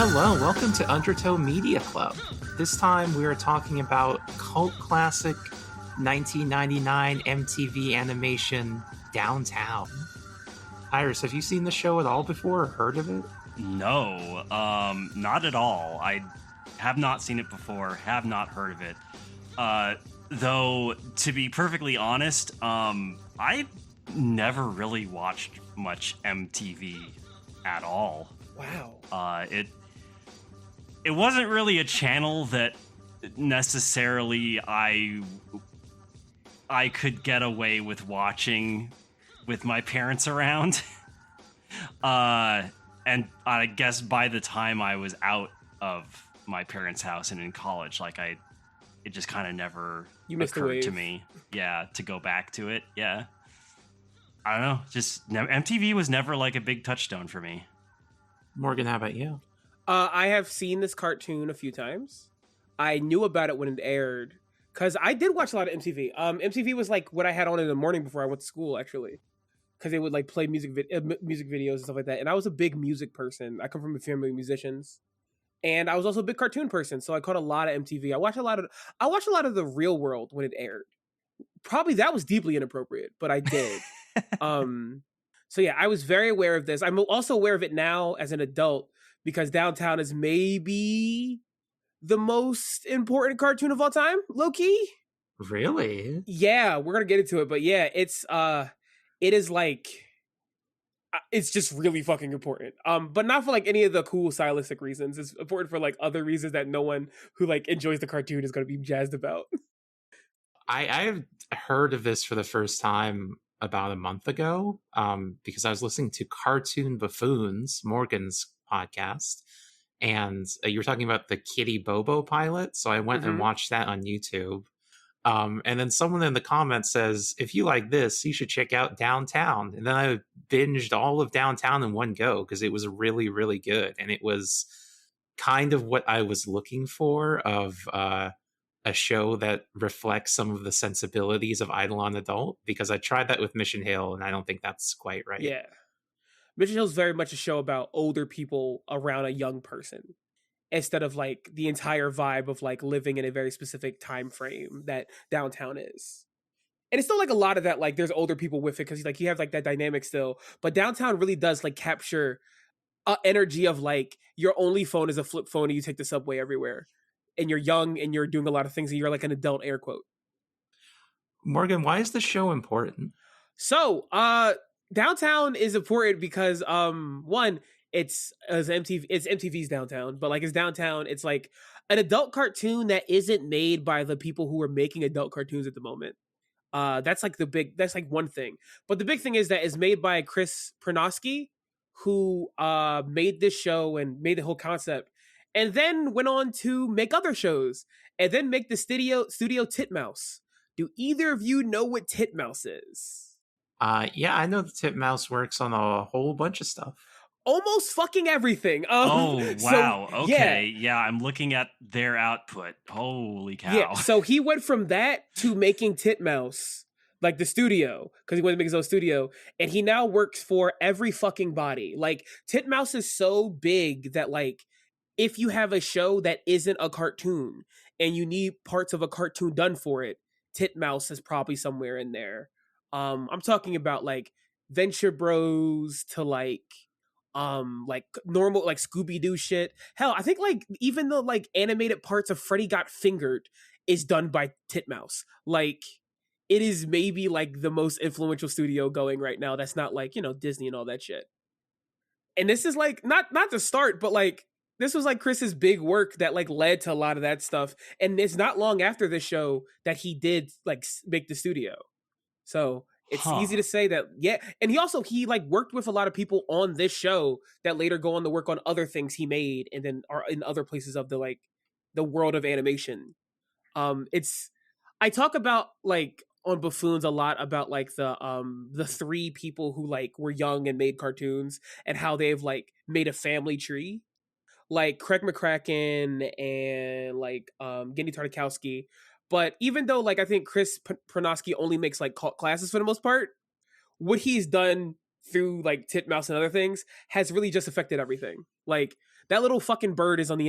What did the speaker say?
Hello, welcome to Undertow Media Club. This time we are talking about cult classic 1999 MTV animation Downtown. Iris, have you seen the show at all before or heard of it? No, not at all. I have not seen it before, have not heard of it. Though, to be perfectly honest, I never really watched much MTV at all. Wow. It wasn't really a channel that necessarily I could get away with watching with my parents around. And I guess by the time I was out of my parents' house and in college, it just kind of never occurred to me, to go back to it. Yeah, I don't know. Just MTV was never like a big touchstone for me. Morgan, how about you? I have seen this cartoon a few times. I knew about it when it aired because I did watch a lot of MTV. MTV was like what I had on in the morning before I went to school, actually, because they would like play music videos and stuff like that. And I was a big music person. I come from a family of musicians, and I was also a big cartoon person. So I caught a lot of MTV. I watched a lot of The Real World when it aired. Probably that was deeply inappropriate, but I did. So yeah, I was very aware of this. I'm also aware of it now as an adult because Downtown is maybe the most important cartoon of all time, low key. Really? Yeah, we're gonna get into it, but yeah, it is like it's just really fucking important. But not for like any of the cool stylistic reasons. It's important for like other reasons that no one who like enjoys the cartoon is gonna be jazzed about. I've heard of this for the first time about a month ago because I was listening to Cartoon Buffoons, Morgan's podcast, and you were talking about the Kitty Bobo pilot, so I went and watched that on YouTube. And then someone in the comments says, if you like this, you should check out Downtown. And then I binged all of Downtown in one go because it was really, really good. And it was kind of what I was looking for of a show that reflects some of the sensibilities of Eidolon Adult, because I tried that with Mission Hill and I don't think that's quite right. Yeah. Mission Hill is very much a show about older people around a young person instead of like the entire vibe of like living in a very specific time frame that Downtown is. And it's still like a lot of that, like there's older people with it because like you have like that dynamic still, but Downtown really does like capture energy of like your only phone is a flip phone and you take the subway everywhere. And you're young and you're doing a lot of things and you're like an adult, air quote. Morgan, why is the show important? So, Downtown is important because one, it's MTV's Downtown, but like it's Downtown, it's like an adult cartoon that isn't made by the people who are making adult cartoons at the moment. That's like one thing. But the big thing is that it's made by Chris Pronosky, who made this show and made the whole concept. And then went on to make other shows, and then make the studio Titmouse. Do either of you know what Titmouse is? Yeah, I know the Titmouse works on a whole bunch of stuff. Almost fucking everything. Oh, wow. So, okay. Yeah, I'm looking at their output. Holy cow. Yeah, so he went from that to making Titmouse, like the studio, because he wanted to make his own studio, and he now works for every fucking body. Like, Titmouse is so big that, like, if you have a show that isn't a cartoon and you need parts of a cartoon done for it, Titmouse is probably somewhere in there. I'm talking about like Venture Bros to like normal like Scooby-Doo shit. Hell, I think like even the like animated parts of Freddy Got Fingered is done by Titmouse. Like it is maybe like the most influential studio going right now that's not like, you know, Disney and all that shit. And this is like not the start, but like this was like Chris's big work that like led to a lot of that stuff. And it's not long after this show that he did like make the studio. So it's easy to say that, yeah. And he like worked with a lot of people on this show that later go on to work on other things he made and then are in other places of the like the world of animation. I talk about like on Buffoons a lot about like the three people who like were young and made cartoons and how they've like made a family tree. Like Craig McCracken and like Gendy Tartakovsky. But even though like I think Chris Pronosky only makes like classes for the most part, what he's done through like Titmouse and other things has really just affected everything. Like that little fucking bird is on the end of